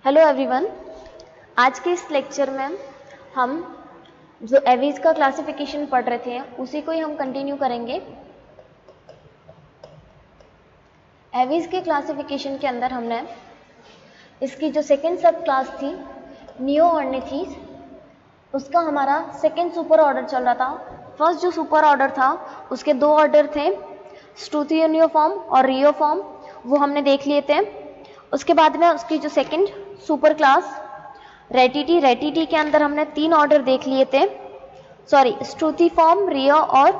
Hello everyone, आज के इस लेक्चर में हम जो एवीज का क्लासिफिकेशन पढ़ रहे थे उसी को ही हम कंटिन्यू करेंगे। एवीज के क्लासिफिकेशन के अंदर हमने इसकी जो सेकेंड सब क्लास थी नियो ऑर्निथीज, उसका हमारा सेकेंड सुपर ऑर्डर चल रहा था। फर्स्ट जो सुपर ऑर्डर था उसके दो ऑर्डर थे, स्ट्रूथियोनियोफॉर्म और रियोफॉर्म, वो हमने देख लिए थे। उसके बाद में उसकी जो सेकेंड सुपर क्लास रेटिटी के अंदर हमने तीन ऑर्डर देख लिए थे। सॉरी, स्ट्रूथिफॉर्म, रियो और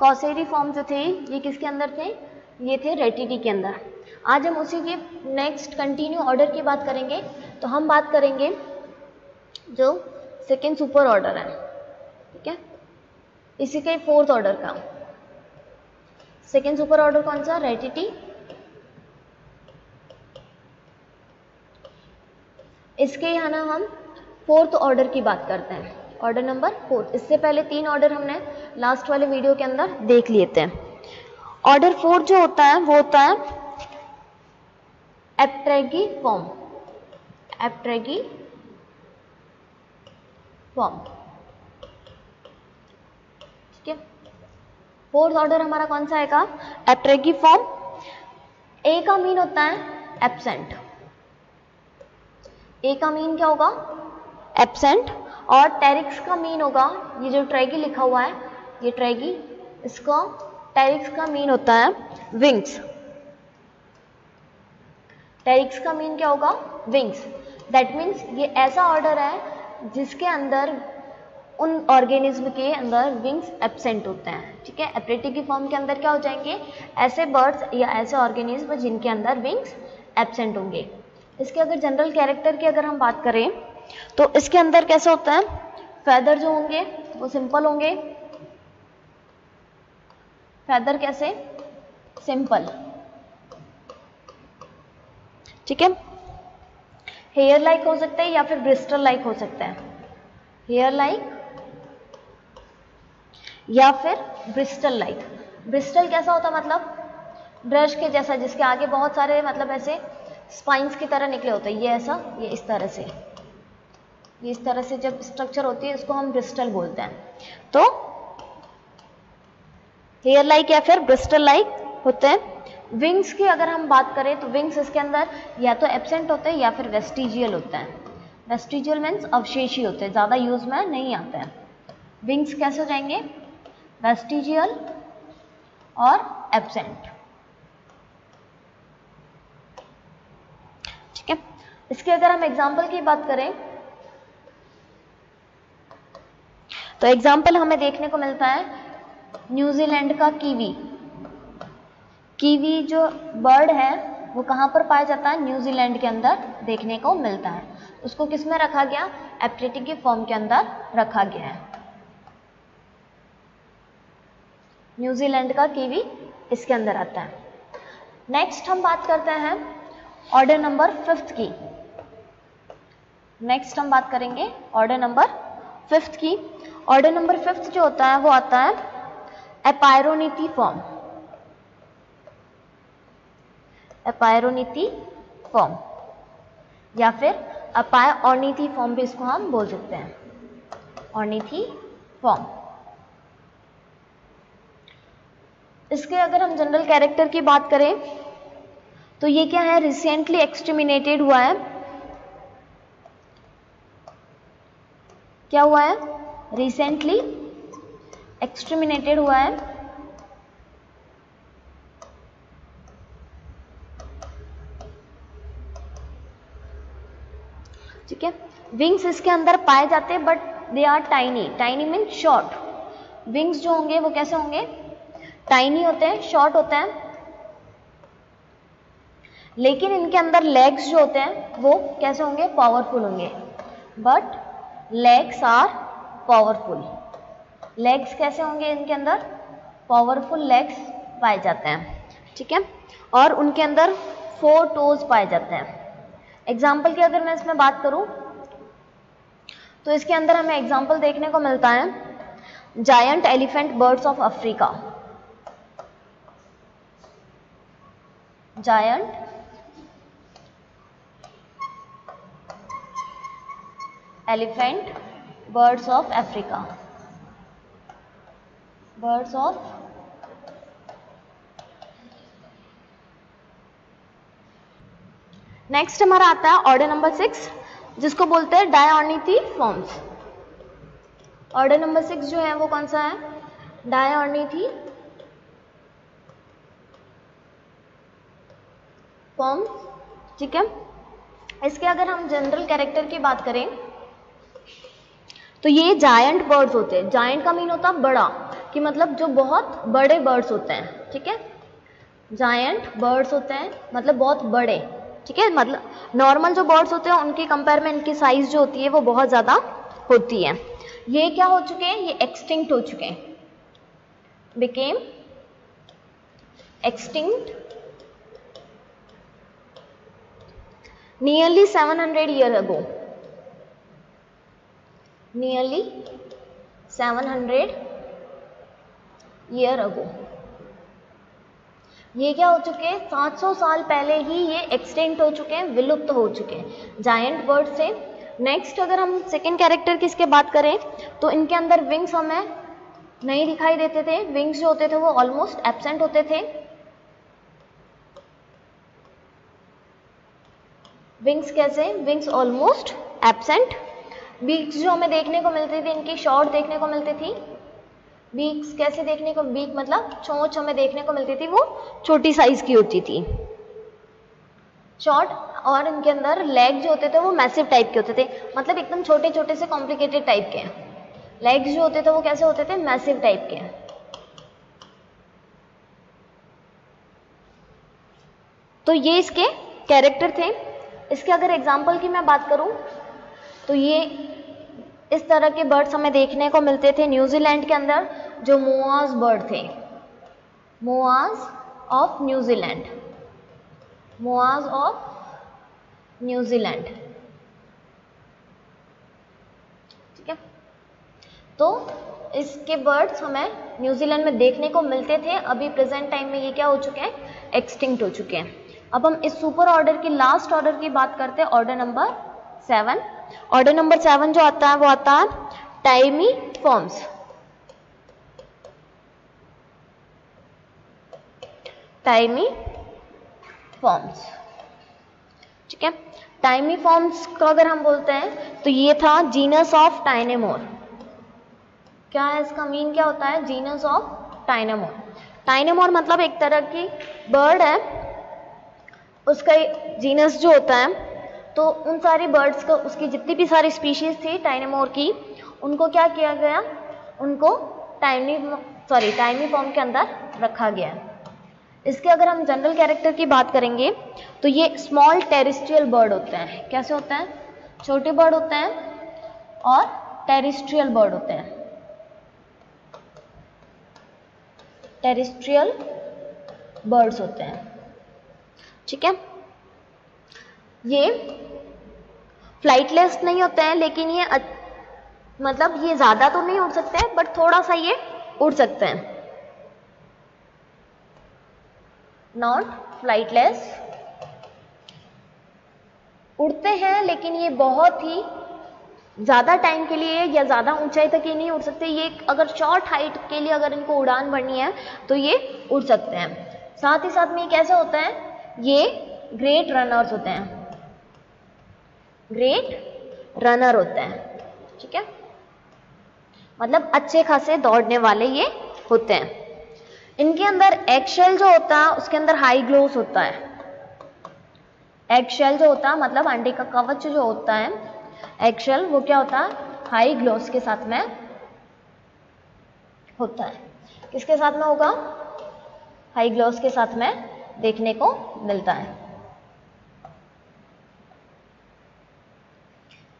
कॉसेरिफॉर्म जो थे ये किसके अंदर थे? ये थे रेटिटी के अंदर। आज हम उसी के नेक्स्ट कंटिन्यू ऑर्डर की बात करेंगे। तो हम बात करेंगे जो सेकेंड सुपर ऑर्डर है, ठीक है, इसी के फोर्थ ऑर्डर का। सेकेंड सुपर ऑर्डर कौन सा? रेटिटी। इसके यहाँ ना हम फोर्थ ऑर्डर की बात करते हैं, ऑर्डर नंबर फोर्थ। इससे पहले तीन ऑर्डर हमने लास्ट वाले वीडियो के अंदर देख लिए थे। ऑर्डर फोर्थ जो होता है वो होता है एप्टेगिफॉर्म। ठीक है, फोर्थ ऑर्डर हमारा कौन सा आएगा? एप्टेगिफॉर्म। ए का मीन होता है एब्सेंट। ए का मीन क्या होगा? एब्सेंट। और टेरिक्स का मीन होगा, ये जो ट्रेगी लिखा हुआ है ये ट्रेगी, इसका टेरिक्स का मीन होता है विंग्स। टेरिक्स का मीन क्या होगा? विंग्स। दैट मीन्स ये ऐसा ऑर्डर है जिसके अंदर उन ऑर्गेनिज्म के अंदर विंग्स एब्सेंट होते हैं। ठीक है, एप्टेगिफॉर्म के अंदर क्या हो जाएंगे? ऐसे बर्ड्स या ऐसे ऑर्गेनिज्म जिनके अंदर विंग्स एब्सेंट होंगे। इसके अगर जनरल कैरेक्टर की अगर हम बात करें तो इसके अंदर कैसे होता है? फेदर जो होंगे वो सिंपल होंगे। फेदर कैसे? सिंपल। ठीक है, हेयर लाइक हो सकता है या फिर ब्रिस्टल लाइक हो सकता है। हेयर लाइक या फिर ब्रिस्टल लाइक। ब्रिस्टल कैसा होता है? मतलब ब्रश के जैसा, जिसके आगे बहुत सारे मतलब ऐसे स्पाइंस की तरह निकले होते हैं। ये ऐसा, ये इस तरह से, ये इस तरह से जब स्ट्रक्चर होती है इसको हम ब्रिस्टल बोलते हैं। तो हेयर लाइक या फिर ब्रिस्टल लाइक होते हैं। विंग्स की अगर हम बात करें तो विंग्स इसके अंदर या तो एब्सेंट होते हैं या फिर वेस्टिजियल होते हैं। वेस्टिजियल मीन्स अवशेषी होते हैं, ज़्यादा यूज में नहीं आते हैं। विंग्स कैसे हो जाएंगे? वेस्टिजियल और एब्सेंट। ठीक है, इसके अगर हम एग्जाम्पल की बात करें तो एग्जाम्पल हमें देखने को मिलता है न्यूजीलैंड का कीवी। कीवी जो बर्ड है वो कहाँ पर पाया जाता है? न्यूजीलैंड के अंदर देखने को मिलता है। उसको किस में रखा गया? एप्टेगिफॉर्म के अंदर रखा गया है। न्यूजीलैंड का कीवी इसके अंदर आता है। नेक्स्ट हम बात करते हैं ऑर्डर नंबर फिफ्थ की। नेक्स्ट हम बात करेंगे ऑर्डर नंबर फिफ्थ की। ऑर्डर नंबर फिफ्थ जो होता है वो आता है एपायरोनिथीफॉर्म। एपायरोनिथीफॉर्म या फिर ऑर्निथीफॉर्म भी इसको हम बोल सकते हैं। ऑर्निथीफॉर्म। इसके अगर हम जनरल कैरेक्टर की बात करें तो ये क्या है? रिसेंटली एक्सटर्मिनेटेड हुआ है। क्या हुआ है? रिसेंटली एक्सटर्मिनेटेड हुआ है। ठीक है, विंग्स इसके अंदर पाए जाते हैं but they are tiny. Tiny mean short. Wings जो होंगे वो कैसे होंगे? टाइनी होते हैं, शॉर्ट होते हैं। लेकिन इनके अंदर लेग्स जो होते हैं वो कैसे होंगे? पावरफुल होंगे। But legs are powerful. Legs कैसे होंगे इनके अंदर? पावरफुल लेग्स पाए जाते हैं। ठीक है, और उनके अंदर 4 टोज पाए जाते हैं। एग्जाम्पल की अगर मैं इसमें बात करूं तो इसके अंदर हमें एग्जाम्पल देखने को मिलता है giant elephant birds of Africa. Giant elephant, birds of Africa, birds of next हमारा आता है ऑर्डर नंबर 6 जिसको बोलते हैं डायऑर्निथीफॉर्म्स। ऑर्डर नंबर 6 जो है वो कौन सा है? डायऑर्निथीफॉर्म्स, ठीक है। इसके अगर हम जनरल कैरेक्टर की बात करें तो ये जायंट बर्ड्स होते हैं। जायंट का मीन होता है बड़ा, कि मतलब जो बहुत बड़े बर्ड्स होते हैं, ठीक है। जायंट बर्ड्स होते हैं मतलब बहुत बड़े, ठीक है। मतलब नॉर्मल जो बर्ड्स होते हैं उनके कंपेयर में इनकी साइज जो होती है वो बहुत ज़्यादा होती है। ये क्या हो चुके हैं? ये एक्सटिंक्ट हो चुके हैं, became extinct nearly 700 year ago, nearly 700 year ago. ये क्या हो चुके हैं? 700 साल पहले ही ये एक्सटिंक्ट हो चुके हैं, विलुप्त हो चुके हैं जायंट बर्ड से। नेक्स्ट अगर हम सेकेंड कैरेक्टर की इसके बात करें तो इनके अंदर विंग्स हमें नहीं दिखाई देते थे। विंग्स जो होते थे वो ऑलमोस्ट एब्सेंट होते थे। विंग्स कैसे? Wings almost absent. बीक्स जो हमें देखने को मिलती थी इनकी शॉर्ट देखने को मिलती थी। बीक्स कैसे देखने को? बीक मतलब चोंच हमें देखने को मिलती थी वो छोटी साइज की होती थी, शॉर्ट। और इनके अंदर लेग जो होते थे वो मैसिव टाइप के होते थे, मतलब एकदम छोटे छोटे से कॉम्प्लिकेटेड टाइप के। लेग्स जो होते थे वो कैसे होते थे? मैसिव टाइप के। तो ये इसके कैरेक्टर थे। इसके अगर एग्जाम्पल की मैं बात करूं तो ये इस तरह के बर्ड्स हमें देखने को मिलते थे न्यूजीलैंड के अंदर, जो मोआज बर्ड थे, मोआज ऑफ न्यूजीलैंड, मोआज ऑफ न्यूजीलैंड, ठीक है। तो इसके बर्ड्स हमें न्यूजीलैंड में देखने को मिलते थे। अभी प्रेजेंट टाइम में ये क्या हो चुके हैं? एक्सटिंक्ट हो चुके हैं। अब हम इस सुपर ऑर्डर की लास्ट ऑर्डर की बात करते हैं, ऑर्डर नंबर 7। ऑर्डर नंबर 7 जो आता है वो आता है टाइमीफॉर्म्स। टाइमीफॉर्म्स, ठीक है। टाइमीफॉर्म्स को अगर हम बोलते हैं तो ये था जीनस ऑफ टाइनेमोर। क्या है इसका मीन? क्या होता है? Genus of टाइनेमोर। टाइनेमोर मतलब एक तरह की बर्ड है, उसका जीनस जो होता है। तो उन सारी बर्ड्स को, उसकी जितनी भी सारी स्पीशीज थी टाइनेमोर की, उनको क्या किया गया? उनको टाइमीफॉर्म के अंदर रखा गया। इसके अगर हम जनरल कैरेक्टर की बात करेंगे तो ये स्मॉल टेरेस्ट्रियल बर्ड होते हैं। कैसे होते हैं? छोटे बर्ड होते हैं और टेरेस्ट्रियल बर्ड होते हैं। टेरेस्ट्रियल बर्ड्स होते हैं, ठीक है। ये फ्लाइटलेस नहीं होते हैं, लेकिन ये मतलब ये ज्यादा तो नहीं उड़ सकते हैं, बट थोड़ा सा ये उड़ सकते हैं। नॉट फ्लाइटलेस, उड़ते हैं लेकिन ये बहुत ही ज्यादा टाइम के लिए या ज्यादा ऊंचाई तक ये नहीं उड़ सकते। ये अगर शॉर्ट हाइट के लिए अगर इनको उड़ान भरनी है तो ये उड़ सकते हैं। साथ ही साथ में ये कैसे होता है? ये ग्रेट रनर्स होते हैं, ग्रेट रनर होते हैं, ठीक है। मतलब अच्छे खासे दौड़ने वाले ये होते हैं। इनके अंदर एगशेल जो होता है उसके अंदर हाई ग्लोस होता है। एगशेल जो होता है मतलब अंडे का कवच जो होता है, एगशेल वो क्या होता है? हाई ग्लोस के साथ में होता है। किसके साथ में होगा? हाई ग्लोस के साथ में देखने को मिलता है।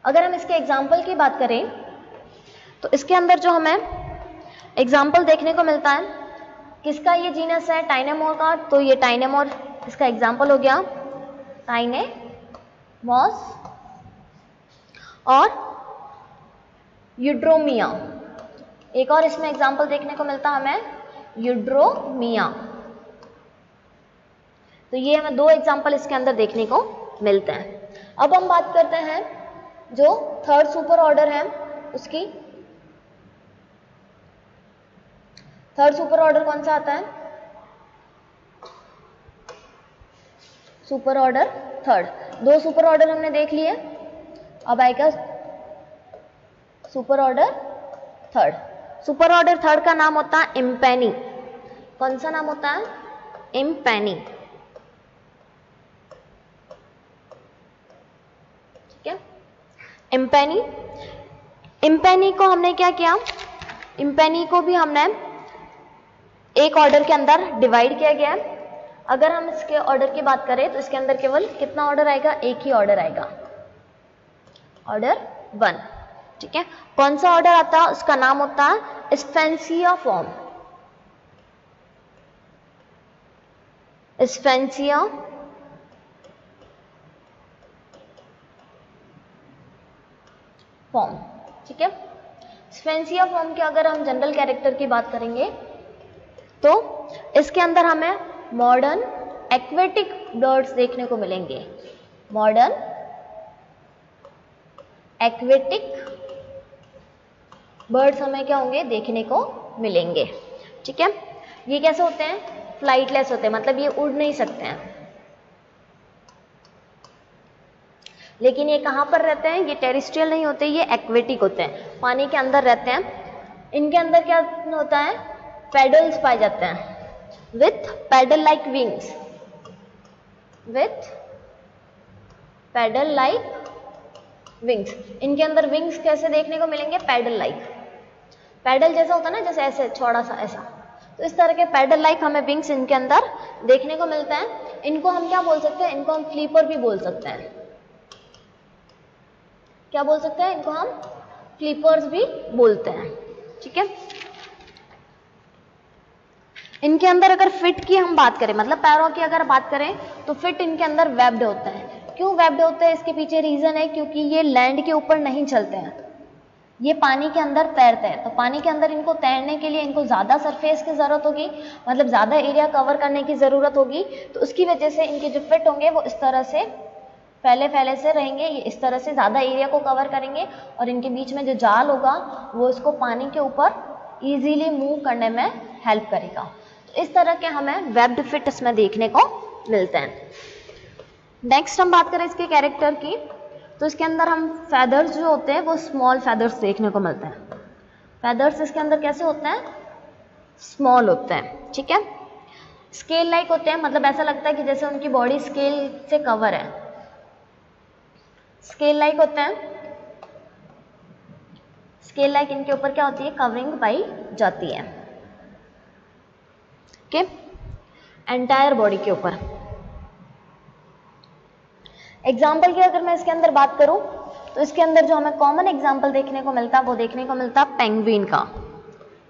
अगर हम इसके एग्जाम्पल की बात करें तो इसके अंदर जो हमें एग्जाम्पल देखने को मिलता है, किसका ये जीनस है? टाइनेमोर का। तो ये टाइनेमोर इसका एग्जाम्पल हो गया, टाइनेमॉस। और यूड्रोमिया, एक और इसमें एग्जाम्पल देखने को मिलता है हमें, यूड्रोमिया। तो ये हमें दो एग्जाम्पल इसके अंदर देखने को मिलते हैं। अब हम बात करते हैं जो थर्ड सुपर ऑर्डर है उसकी थर्ड सुपर ऑर्डर कौन सा आता है? Super order third. दो सुपर ऑर्डर हमने देख लिए, अब आएगा super order third. Super order third का नाम होता है इम्पेनी। कौन सा नाम होता है? इम्पेनी। ठीक है, इम्पेनी। इम्पेनी को हमने क्या किया? इम्पेनी को भी हमने एक ऑर्डर के अंदर डिवाइड किया गया है। अगर हम इसके ऑर्डर की बात करें तो इसके अंदर केवल कितना ऑर्डर आएगा? एक ही ऑर्डर आएगा, ऑर्डर 1। ठीक है, कौन सा ऑर्डर आता है? उसका नाम होता है स्पेंसिया फॉर्म। स्पेंसिया फॉर्म। ठीक है, स्पेंसिया फॉर्म के अगर हम जनरल कैरेक्टर की बात करेंगे तो इसके अंदर हमें मॉडर्न एक्वेटिक बर्ड्स देखने को मिलेंगे। मॉडर्न एक्वेटिक बर्ड्स हमें क्या होंगे? देखने को मिलेंगे। ठीक है, ये कैसे होते हैं? फ्लाइटलेस होते हैं, मतलब ये उड़ नहीं सकते हैं। लेकिन ये कहाँ पर रहते हैं? ये टेरेस्ट्रियल नहीं होते, ये एक्वेटिक होते हैं, पानी के अंदर रहते हैं। इनके अंदर क्या होता है? पेडल्स पाए जाते हैं with paddle like wings. With paddle like wings. इनके अंदर विंग्स कैसे देखने को मिलेंगे? Pedal like. पैडल जैसा होता है ना, जैसे ऐसे चौड़ा सा ऐसा, तो इस तरह के पैडल लाइक हमें विंग्स इनके अंदर देखने को मिलते हैं। इनको हम क्या बोल सकते हैं? इनको हम फ्लीपर भी बोल सकते हैं। क्या बोल सकते हैं? इनको हम फ्लीपर्स भी बोलते हैं। ठीक है, इनके अंदर अगर फिट की हम बात करें, मतलब पैरों की अगर बात करें, तो फिट इनके अंदर वेब्ड होते हैं। क्यों वेब्ड होते हैं? इसके पीछे रीजन है क्योंकि ये लैंड के ऊपर नहीं चलते हैं, ये पानी के अंदर तैरते हैं। तो पानी के अंदर इनको तैरने के लिए इनको ज़्यादा सरफेस की ज़रूरत होगी, मतलब ज़्यादा एरिया कवर करने की ज़रूरत होगी। तो उसकी वजह से इनके जो फिट होंगे वो इस तरह से फैले से रहेंगे, ये इस तरह से ज़्यादा एरिया को कवर करेंगे, और इनके बीच में जो जाल होगा वो इसको पानी के ऊपर ईजीली मूव करने में हेल्प करेगा। तो इस तरह के हमें वेब्ड फिट इसमें देखने को मिलते हैं। नेक्स्ट हम बात करें इसके कैरेक्टर की, तो इसके अंदर हम फेदर्स जो होते हैं वो स्मॉल फेदर्स देखने को मिलते हैं। फेदर्स इसके अंदर कैसे होते हैं? स्मॉल होते हैं। ठीक है, स्केल लाइक होते हैं, मतलब ऐसा लगता है कि जैसे उनकी बॉडी स्केल से कवर है। स्केल लाइक होते हैं। स्केल लाइक इनके ऊपर क्या होती है? कवरिंग पाई जाती है। ओके, एंटायर बॉडी के ऊपर। एग्जाम्पल की अगर मैं इसके अंदर बात करूं तो इसके अंदर जो हमें कॉमन एग्जाम्पल देखने को मिलता है वो देखने को मिलता है पेंगुइन का।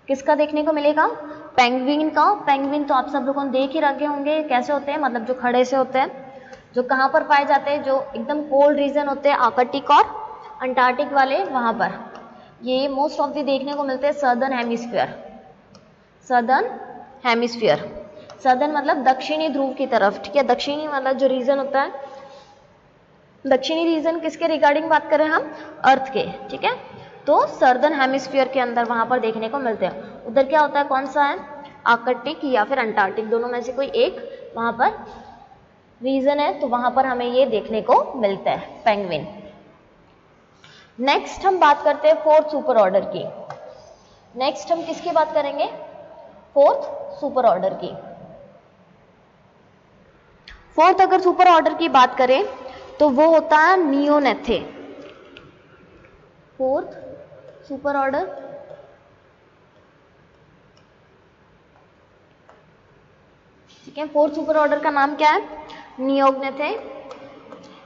किसका देखने को मिलेगा? पेंगुइन का। पेंगुइन तो आप सब लोगों ने देख ही रखे होंगे कैसे होते हैं, मतलब जो खड़े से होते हैं, जो कहाँ पर पाए जाते हैं? जो एकदम कोल्ड रीजन होते हैं, आर्कटिक और अंटार्कटिक वाले, वहाँ पर ये मोस्ट ऑफ दी देखने को मिलते हैं southern hemisphere. Southern hemisphere, southern मतलब दक्षिणी ध्रुव की तरफ। ठीक है, दक्षिणी मतलब जो रीजन होता है, दक्षिणी रीजन किसके रिगार्डिंग बात करें हम? अर्थ के। ठीक है, तो सदर्न हेमिस्फीयर के अंदर वहां पर देखने को मिलते हैं। उधर क्या होता है? कौन सा है? आर्कटिक या फिर अंटार्कटिक, दोनों में से कोई एक वहां पर रीजन है, तो वहां पर हमें ये देखने को मिलता है पेंगुइन। नेक्स्ट हम बात करते हैं फोर्थ सुपर ऑर्डर की। नेक्स्ट हम किसकी बात करेंगे? फोर्थ सुपर ऑर्डर की। फोर्थ अगर सुपर ऑर्डर की बात करें तो वो होता है नियोनेथे। फोर्थ सुपर ऑर्डर ठीक है, फोर्थ सुपर ऑर्डर का नाम क्या है? नियोगनेथे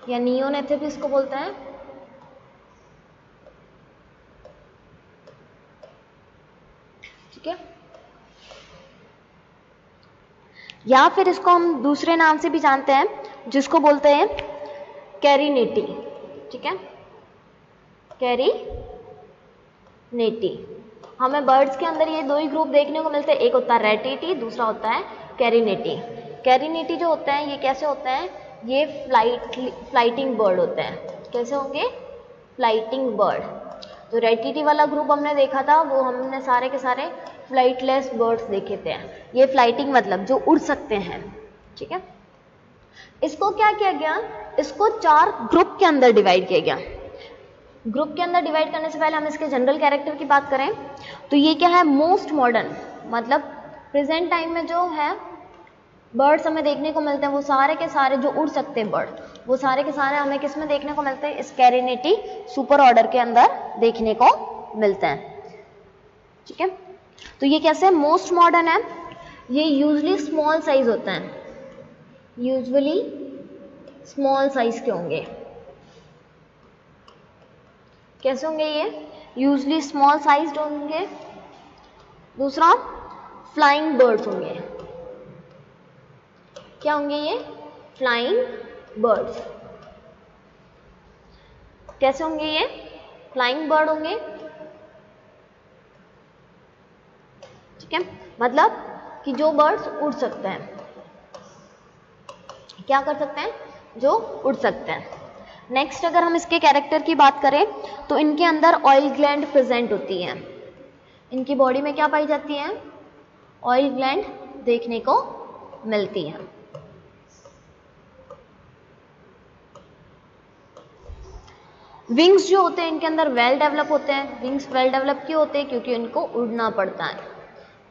या नियोनेथे भी इसको बोलते हैं। ठीक है, या फिर इसको हम दूसरे नाम से भी जानते हैं जिसको बोलते हैं कैरिनेटी। ठीक है, कैरिनेटी। हमें बर्ड्स के अंदर ये दो ही ग्रुप देखने को मिलते हैं, एक होता है रेटिटी, दूसरा होता है कैरिनेटी। कैरिनेटी जो होते हैं ये कैसे होते हैं? ये फ्लाइटिंग बर्ड होते हैं। कैसे होंगे? Flighting bird. तो रेटिटी वाला ग्रुप हमने देखा था, वो हमने सारे के सारे फ्लाइटलेस बर्ड्स देखे थे। ये फ्लाइटिंग मतलब जो उड़ सकते हैं, ठीक है। इसको क्या किया गया, इसको 4 ग्रुप के अंदर डिवाइड किया गया। ग्रुप के अंदर डिवाइड करने से पहले हम इसके जनरल कैरेक्टर की बात करें तो ये क्या है, मोस्ट मॉडर्न, मतलब प्रेजेंट टाइम में जो है बर्ड्स हमें देखने को मिलते हैं वो सारे के सारे जो उड़ सकते हैं बर्ड, वो सारे के सारे हमें किस में देखने को मिलते हैं, स्कैरिनेटी सुपर ऑर्डर के अंदर देखने को मिलते हैं, ठीक है। तो ये कैसे मोस्ट मॉडर्न है, ये यूजली स्मॉल साइज होते हैं, यूजुअली स्मॉल साइज के होंगे। कैसे होंगे ये, यूजली स्मॉल साइज्ड होंगे। दूसरा फ्लाइंग बर्ड्स होंगे, क्या होंगे ये, फ्लाइंग बर्ड्स। कैसे होंगे ये, फ्लाइंग बर्ड होंगे, ठीक है। मतलब कि जो बर्ड्स उड़ सकते हैं, क्या कर सकते हैं, जो उड़ सकते हैं। नेक्स्ट अगर हम इसके कैरेक्टर की बात करें तो इनके अंदर ऑयल ग्लैंड प्रेजेंट होती है, इनकी बॉडी में क्या पाई जाती है, ऑयल ग्लैंड देखने को मिलती है। विंग्स जो होते हैं इनके अंदर वेल डेवलप होते हैं। विंग्स वेल डेवलप क्यों होते हैं, क्योंकि इनको उड़ना पड़ता है।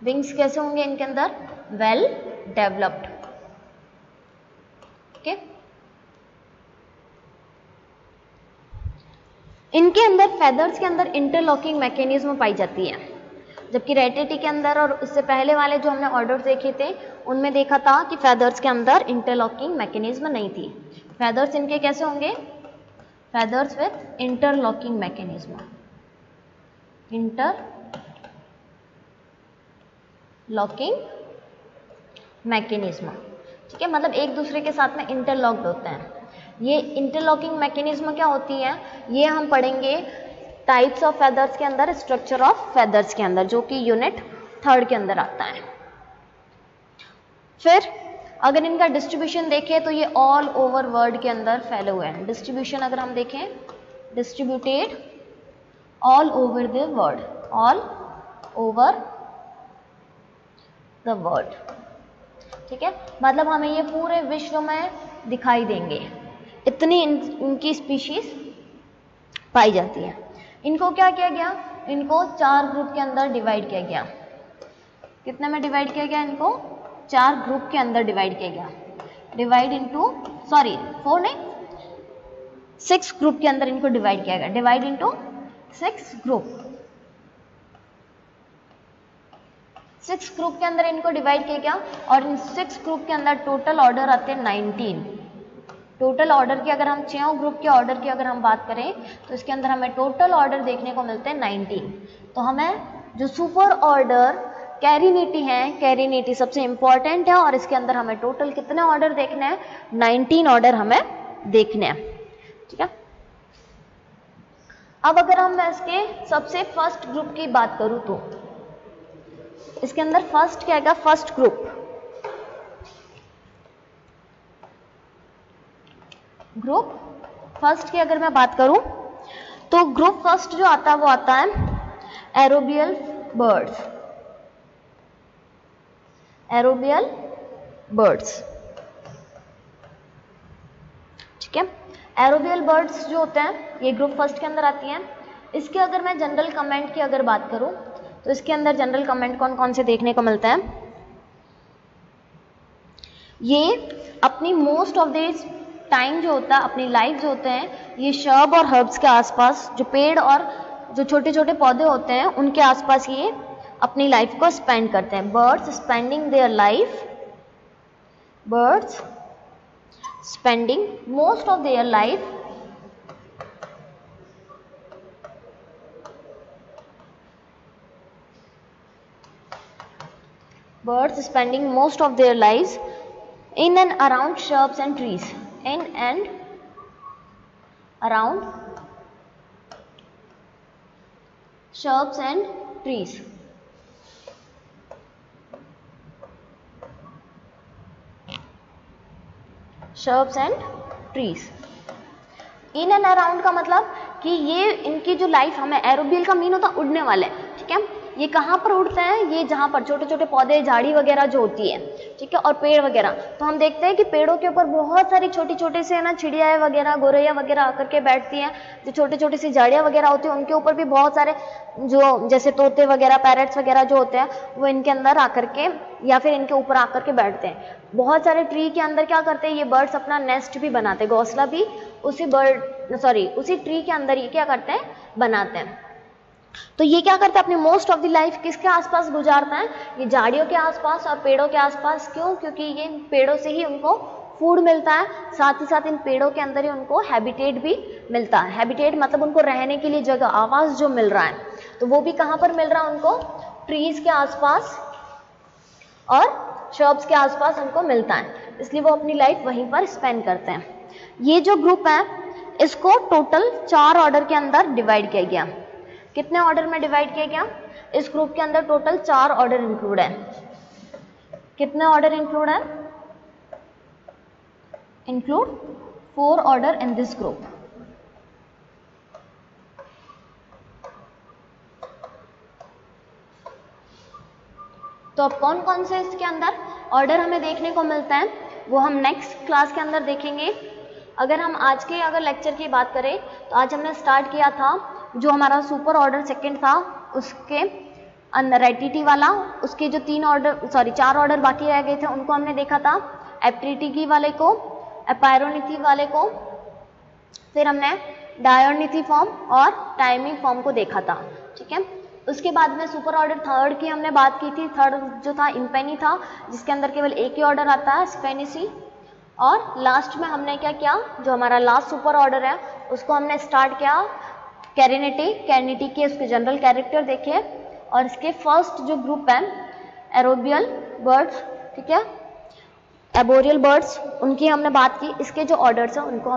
विंग्स कैसे होंगे इनके अंदर, वेल डेवलप्ड, ओके। इनके अंदर फेदर्स के अंदर इंटरलॉकिंग मैकेनिज्म पाई जाती है, जबकि रेटिटी के अंदर और उससे पहले वाले जो हमने ऑर्डर्स देखे थे उनमें देखा था कि फेदर्स के अंदर इंटरलॉकिंग मैकेनिज्म नहीं थी। फेदर्स इनके कैसे होंगे, feathers with interlocking mechanism, interlocking mechanism, ठीक है। मतलब एक दूसरे के साथ में इंटरलॉक्ड होते हैं। ये इंटरलॉकिंग मैकेनिज्म क्या होती है, ये हम पढ़ेंगे टाइप्स ऑफ फेदर्स के अंदर, स्ट्रक्चर ऑफ फेदर्स के अंदर, जो कि यूनिट 3 के अंदर आता है। फिर अगर इनका डिस्ट्रीब्यूशन देखें तो ये ऑल ओवर वर्ल्ड के अंदर फैले हुए हैं। डिस्ट्रीब्यूशन अगर हम देखें, distributed all over the world, all over the world, ठीक है। मतलब हमें ये पूरे विश्व में दिखाई देंगे, इतनी इनकी स्पीशीज पाई जाती है। इनको क्या किया गया, इनको 4 ग्रुप के अंदर डिवाइड किया गया। कितने में डिवाइड किया गया, इनको 4 ग्रुप के अंदर डिवाइड किया गया। डिवाइड इनटू 4 नहीं 6 ग्रुप के अंदर इनको डिवाइड किया गया। डिवाइड इनटू 6 ग्रुप, 6 ग्रुप के अंदर इनको डिवाइड किया गया। और इन 6 ग्रुप के अंदर टोटल ऑर्डर आते हैं 19। टोटल ऑर्डर की अगर हम 6 ग्रुप के ऑर्डर की अगर हम बात करें तो इसके अंदर हमें टोटल ऑर्डर देखने को मिलते हैं 19। तो हमें जो सुपर ऑर्डर कैरिनिटी है, कैरिनिटी सबसे इंपॉर्टेंट है और इसके अंदर हमें टोटल कितने ऑर्डर देखने हैं, 19 ऑर्डर हमें देखने हैं, ठीक है। अब अगर हम इसके सबसे फर्स्ट ग्रुप की बात करूं तो इसके अंदर फर्स्ट क्या आएगा, फर्स्ट ग्रुप, ग्रुप फर्स्ट की अगर मैं बात करूं तो ग्रुप फर्स्ट जो आता है वो आता है एरोबियल बर्ड्स, एरोबियल बर्ड्स, ठीक है। एरोबियल बर्ड्स जो होते हैं ये ग्रुप फर्स्ट के अंदर आती हैं। इसके अगर मैं जनरल कमेंट की अगर बात करूं तो इसके अंदर जनरल कमेंट कौन कौन से देखने को मिलते हैं, ये अपनी मोस्ट ऑफ दिस टाइम जो होता है, अपनी लाइफ जो होते हैं ये शर्ब और हर्ब्स के आसपास, जो पेड़ और जो छोटे छोटे पौधे होते हैं उनके आसपास ये अपनी लाइफ को स्पेंड करते हैं। Birds spending their life, birds spending most of their life birds spending most of their lives in and around shrubs and trees, in and around shrubs and trees, shrubs and trees। In and around का मतलब कि ये इनकी जो life, हमें एरोबियल का mean होता उड़ने वाले, ठीक है, ये कहाँ पर उड़ते हैं, ये जहाँ पर छोटे छोटे पौधे झाड़ी वगैरह जो होती है, ठीक है, और पेड़ वगैरह, तो हम देखते हैं कि पेड़ों के ऊपर बहुत सारी छोटी छोटी से ना चिड़िया वगैरह, गोरैया वगैरह आकर के बैठती हैं। जो छोटी छोटी सी झाड़ियाँ वगैरह होती हैं उनके ऊपर भी बहुत सारे जो जैसे तोते वगैरह, पैरट्स वगैरह जो होते हैं वो इनके अंदर आकर के या फिर इनके ऊपर आकर के बैठते हैं। बहुत सारे ट्री के अंदर क्या करते हैं ये बर्ड्स, अपना नेस्ट भी बनाते हैं, घोंसला भी उसी ट्री के अंदर ये क्या करते हैं, बनाते हैं। तो ये क्या करते हैं, अपनी मोस्ट ऑफ द लाइफ किसके आसपास गुजारता है, ये झाड़ियों के आसपास और पेड़ों के आसपास। क्यों? क्योंकि ये इन पेड़ों से ही उनको फूड मिलता है, साथ ही साथ इन पेड़ों के अंदर ही उनको हैबिटेट भी मिलता है। हैबिटेट मतलब उनको रहने के लिए जगह, आवास जो मिल रहा है, तो वो भी कहाँ पर मिल रहा है उनको, ट्रीज के आसपास और शर्ब्स के आसपास उनको मिलता है, इसलिए वो अपनी लाइफ वहीं पर स्पेंड करते हैं। ये जो ग्रुप है इसको टोटल 4 ऑर्डर के अंदर डिवाइड किया गया। कितने ऑर्डर में डिवाइड किया गया? इस ग्रुप के अंदर टोटल 4 ऑर्डर इंक्लूड है। कितने ऑर्डर इंक्लूड है? Include 4 order in this group. तो अब कौन कौन से इसके अंदर ऑर्डर हमें देखने को मिलता है वो हम नेक्स्ट क्लास के अंदर देखेंगे। अगर हम आज के लेक्चर की बात करें तो आज हमने स्टार्ट किया था जो हमारा सुपर ऑर्डर सेकंड था उसके अंदर रेटिटी वाला, उसके जो 4 ऑर्डर बाकी रह गए थे उनको हमने देखा था, एप्टिटी वाले को, एपायरोनिथी वाले को, फिर हमने डायोनिथी फॉर्म और टाइमी फॉर्म को देखा था, ठीक है। उसके बाद में सुपर ऑर्डर थर्ड की हमने बात की थी। थर्ड जो था इम्पेनी था, जिसके अंदर केवल एक ही ऑर्डर आता है, स्पेनिसी। और लास्ट में हमने क्या किया, जो हमारा लास्ट सुपर ऑर्डर है उसको हमने स्टार्ट किया कैरिनिटी के उसके जनरल कैरेक्टर देखे, और इसके फर्स्ट जो ग्रुप है एरोबियल बर्ड्स, ठीक है, एबोरियल बर्ड्स, उनकी हमने बात की। इसके जो ऑर्डर्स हैं उनको हम